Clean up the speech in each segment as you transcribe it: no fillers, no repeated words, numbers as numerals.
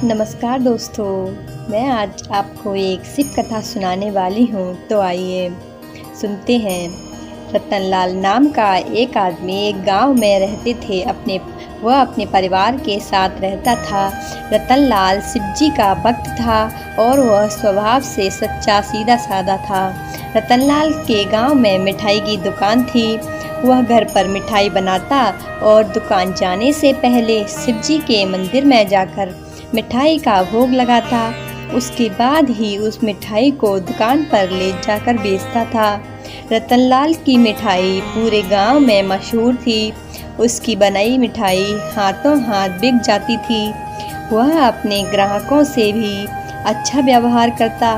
नमस्कार दोस्तों, मैं आज आपको एक शिव कथा सुनाने वाली हूँ। तो आइए सुनते हैं। रतनलाल नाम का एक आदमी एक गांव में रहते थे। वह अपने परिवार के साथ रहता था। रतनलाल शिवजी का भक्त था और वह स्वभाव से सच्चा सीधा साधा था। रतनलाल के गांव में मिठाई की दुकान थी। वह घर पर मिठाई बनाता और दुकान जाने से पहले शिवजी के मंदिर में जाकर मिठाई का भोग लगाता। उसके बाद ही उस मिठाई को दुकान पर ले जाकर बेचता था। रतनलाल की मिठाई पूरे गांव में मशहूर थी। उसकी बनाई मिठाई हाथों हाथ बिक जाती थी। वह अपने ग्राहकों से भी अच्छा व्यवहार करता।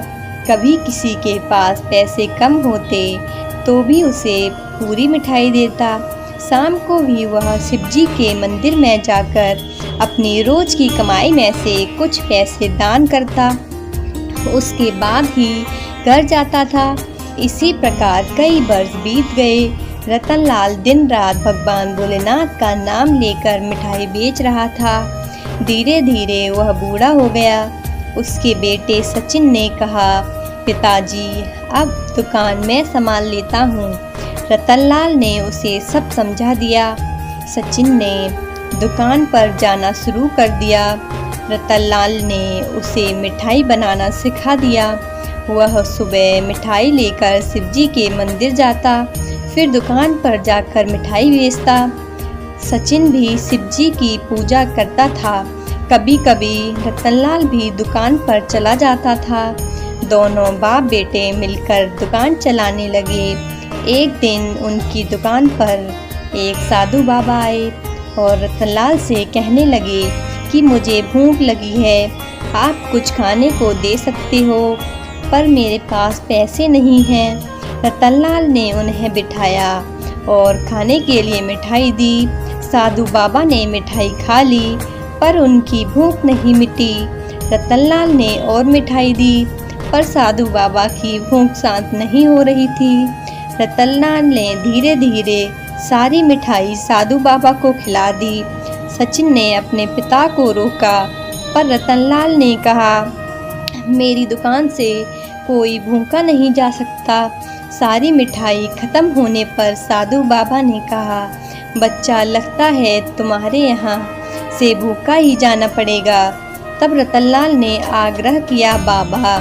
कभी किसी के पास पैसे कम होते तो भी उसे पूरी मिठाई देता। शाम को भी वह शिवजी के मंदिर में जाकर अपनी रोज की कमाई में से कुछ पैसे दान करता। उसके बाद ही घर जाता था। इसी प्रकार कई वर्ष बीत गए। रतनलाल दिन रात भगवान भोलेनाथ का नाम लेकर मिठाई बेच रहा था। धीरे धीरे वह बूढ़ा हो गया। उसके बेटे सचिन ने कहा, पिताजी, अब दुकान मैं संभाल लेता हूँ। रतनलाल ने उसे सब समझा दिया। सचिन ने दुकान पर जाना शुरू कर दिया। रतनलाल ने उसे मिठाई बनाना सिखा दिया। वह सुबह मिठाई लेकर शिवजी के मंदिर जाता, फिर दुकान पर जाकर मिठाई बेचता। सचिन भी शिवजी की पूजा करता था। कभी कभी रतनलाल भी दुकान पर चला जाता था। दोनों बाप बेटे मिलकर दुकान चलाने लगे। एक दिन उनकी दुकान पर एक साधु बाबा आए और रतनलाल से कहने लगे कि मुझे भूख लगी है, आप कुछ खाने को दे सकते हो, पर मेरे पास पैसे नहीं हैं। रतनलाल ने उन्हें बिठाया और खाने के लिए मिठाई दी। साधु बाबा ने मिठाई खा ली, पर उनकी भूख नहीं मिटी। रतनलाल ने और मिठाई दी, पर साधु बाबा की भूख शांत नहीं हो रही थी। रतनलाल ने धीरे धीरे सारी मिठाई साधु बाबा को खिला दी। सचिन ने अपने पिता को रोका, पर रतनलाल ने कहा, मेरी दुकान से कोई भूखा नहीं जा सकता। सारी मिठाई खत्म होने पर साधु बाबा ने कहा, बच्चा, लगता है तुम्हारे यहाँ से भूखा ही जाना पड़ेगा। तब रतनलाल ने आग्रह किया, बाबा,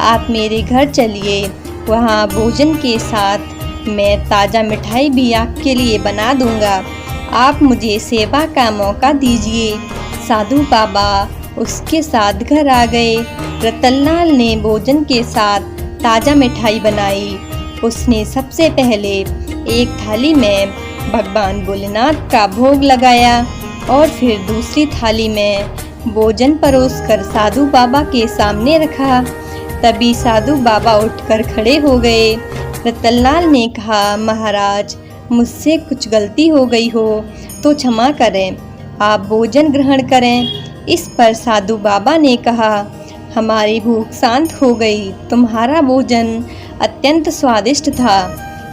आप मेरे घर चलिए, वहाँ भोजन के साथ मैं ताज़ा मिठाई भी आपके लिए बना दूंगा। आप मुझे सेवा का मौका दीजिए। साधु बाबा उसके साथ घर आ गए। रतनलाल ने भोजन के साथ ताज़ा मिठाई बनाई। उसने सबसे पहले एक थाली में भगवान भोलेनाथ का भोग लगाया और फिर दूसरी थाली में भोजन परोसकर साधु बाबा के सामने रखा। तभी साधु बाबा उठकर खड़े हो गए। रतनलाल ने कहा, महाराज, मुझसे कुछ गलती हो गई हो तो क्षमा करें, आप भोजन ग्रहण करें। इस पर साधु बाबा ने कहा, हमारी भूख शांत हो गई, तुम्हारा भोजन अत्यंत स्वादिष्ट था।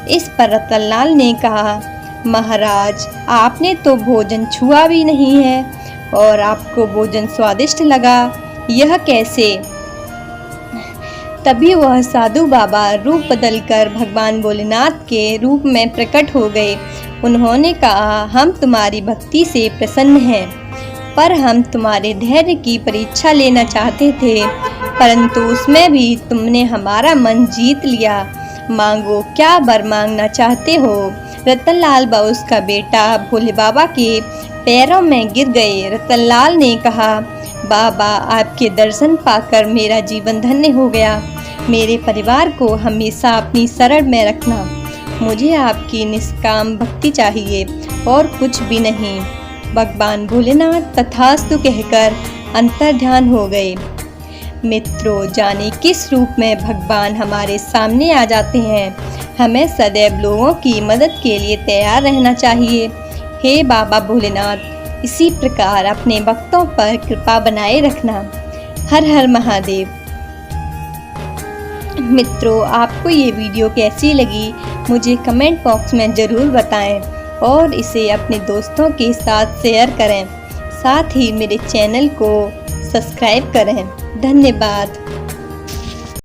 इस पर रतनलाल ने कहा, महाराज, आपने तो भोजन छुआ भी नहीं है और आपको भोजन स्वादिष्ट लगा, यह कैसे? तभी वह साधु बाबा रूप बदलकर भगवान भोलेनाथ के रूप में प्रकट हो गए। उन्होंने कहा, हम तुम्हारी भक्ति से प्रसन्न हैं, पर हम तुम्हारे धैर्य की परीक्षा लेना चाहते थे, परंतु उसमें भी तुमने हमारा मन जीत लिया। मांगो, क्या वर मांगना चाहते हो? रतनलाल व उसका बेटा भोले बाबा के पैरों में गिर गए। रतनलाल ने कहा, बाबा, आपके दर्शन पाकर मेरा जीवन धन्य हो गया। मेरे परिवार को हमेशा अपनी शरण में रखना। मुझे आपकी निष्काम भक्ति चाहिए और कुछ भी नहीं। भगवान भोलेनाथ तथास्तु कहकर अंतर्ध्यान हो गए। मित्रों, जाने किस रूप में भगवान हमारे सामने आ जाते हैं। हमें सदैव लोगों की मदद के लिए तैयार रहना चाहिए। हे बाबा भोलेनाथ, इसी प्रकार अपने भक्तों पर कृपा बनाए रखना। हर हर महादेव। मित्रों, आपको ये वीडियो कैसी लगी मुझे कमेंट बॉक्स में ज़रूर बताएं और इसे अपने दोस्तों के साथ शेयर करें। साथ ही मेरे चैनल को सब्सक्राइब करें। धन्यवाद।